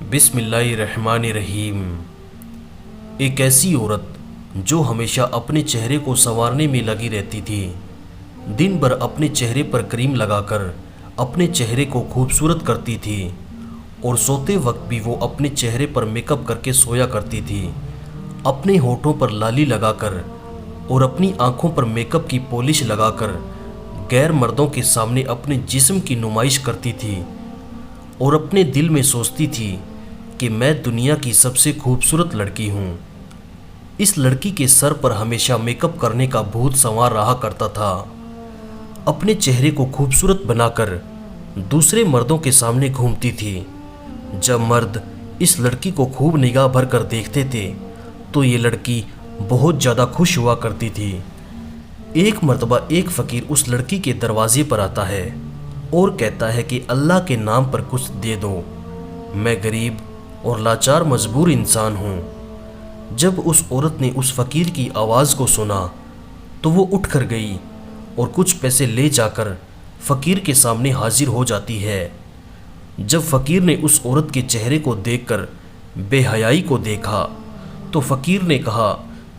बिस्मिल्लाहिर्रहमानिर्रहीम। एक ऐसी औरत जो हमेशा अपने चेहरे को संवारने में लगी रहती थी, दिन भर अपने चेहरे पर क्रीम लगाकर अपने चेहरे को खूबसूरत करती थी और सोते वक्त भी वो अपने चेहरे पर मेकअप करके सोया करती थी। अपने होठों पर लाली लगाकर और अपनी आंखों पर मेकअप की पॉलिश लगाकर गैर मर्दों के सामने अपने जिस्म की नुमाइश करती थी और अपने दिल में सोचती थी कि मैं दुनिया की सबसे खूबसूरत लड़की हूँ। इस लड़की के सर पर हमेशा मेकअप करने का भूत सवार रहा करता था। अपने चेहरे को खूबसूरत बनाकर दूसरे मर्दों के सामने घूमती थी। जब मर्द इस लड़की को खूब निगाह भर कर देखते थे तो ये लड़की बहुत ज़्यादा खुश हुआ करती थी। एक मर्तबा एक फ़कीर उस लड़की के दरवाजे पर आता है और कहता है कि अल्लाह के नाम पर कुछ दे दो, मैं गरीब और लाचार मजबूर इंसान हूँ। जब उस औरत ने उस फ़कीर की आवाज़ को सुना तो वो उठ कर गई और कुछ पैसे ले जाकर फ़कीर के सामने हाजिर हो जाती है। जब फ़कीर ने उस औरत के चेहरे को देखकर बेहयाई को देखा तो फ़कीर ने कहा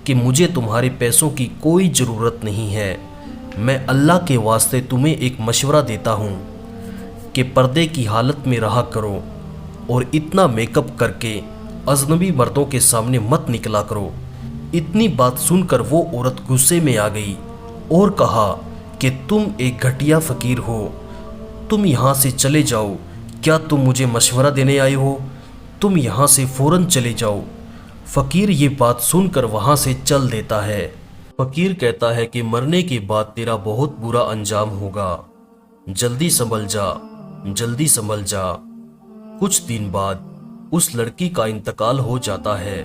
कि मुझे तुम्हारे पैसों की कोई ज़रूरत नहीं है। मैं अल्लाह के वास्ते तुम्हें एक मशवरा देता हूँ कि पर्दे की हालत में रहा करो और इतना मेकअप करके अजनबी मर्दों के सामने मत निकला करो। इतनी बात सुनकर वो औरत गुस्से में आ गई और कहा कि तुम एक घटिया फ़कीर हो, तुम यहाँ से चले जाओ। क्या तुम मुझे मशवरा देने आए हो? तुम यहाँ से फ़ौरन चले जाओ। फ़कीर ये बात सुनकर वहाँ से चल देता है। फ़कीर कहता है कि मरने के बाद तेरा बहुत बुरा अंजाम होगा, जल्दी संभल जा, जल्दी संभल जा। कुछ दिन बाद उस लड़की का इंतकाल हो जाता है।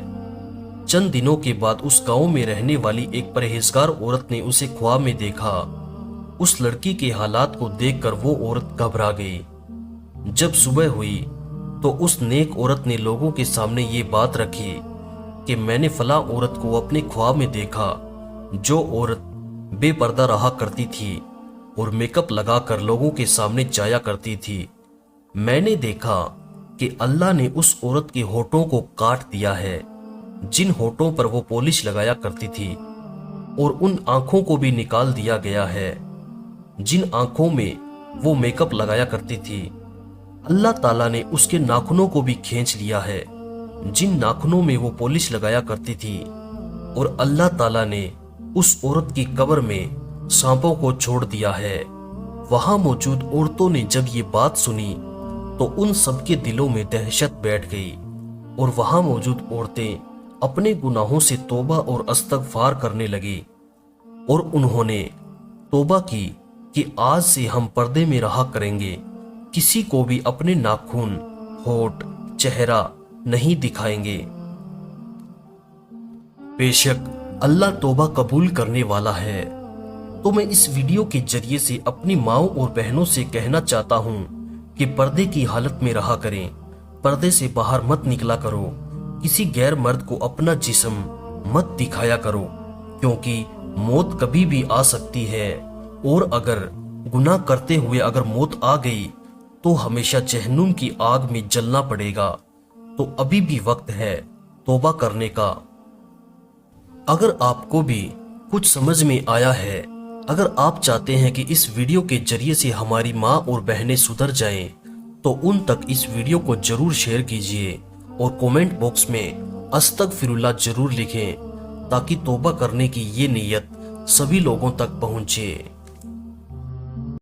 चंद दिनों के बाद उस गांव में रहने वाली एक परहेजगार औरत ने उसे ख्वाब में देखा। उस लड़की के हालात को देखकर वो औरत घबरा गई। जब सुबह हुई तो उस नेक औरत ने लोगों के सामने ये बात रखी कि मैंने फला औरत को अपने ख्वाब में देखा, जो औरत बेपर्दा रहा करती थी और मेकअप लगाकर लोगों के सामने जाया करती थी। मैंने देखा कि अल्लाह ने उस औरत के होठों को काट दिया है, जिन होठों पर वो पॉलिश लगाया करती थी, और उन आंखों को भी निकाल दिया गया है जिन आंखों में वो मेकअप लगाया करती थी। अल्लाह ताला ने उसके नाखूनों को भी खींच लिया है, जिन नाखूनों में वो पॉलिश लगाया करती थी, और अल्लाह ताला ने उस औरत की कब्र में सांपों को छोड़ दिया है। वहां मौजूद औरतों ने जब ये बात सुनी तो उन सबके दिलों में दहशत बैठ गई और वहां मौजूद औरतें अपने गुनाहों से तौबा और इस्तगफार करने लगी और उन्होंने तौबा की कि आज से हम पर्दे में रहा करेंगे, किसी को भी अपने नाखून, होठ, चेहरा नहीं दिखाएंगे। बेशक अल्लाह तौबा कबूल करने वाला है। तो मैं इस वीडियो के जरिए से अपनी माओं और बहनों से कहना चाहता हूं कि पर्दे की हालत में रहा करें, पर्दे से बाहर मत निकला करो, किसी गैर मर्द को अपना जिस्म मत दिखाया करो, क्योंकि मौत कभी भी आ सकती है और अगर गुनाह करते हुए अगर मौत आ गई तो हमेशा जहन्नुम की आग में जलना पड़ेगा। तो अभी भी वक्त है तौबा करने का। अगर आपको भी कुछ समझ में आया है, अगर आप चाहते हैं कि इस वीडियो के जरिए से हमारी माँ और बहनें सुधर जाएं, तो उन तक इस वीडियो को जरूर शेयर कीजिए और कमेंट बॉक्स में अस्तगफिरुल्लाह जरूर लिखें, ताकि तौबा करने की ये नीयत सभी लोगों तक पहुंचे।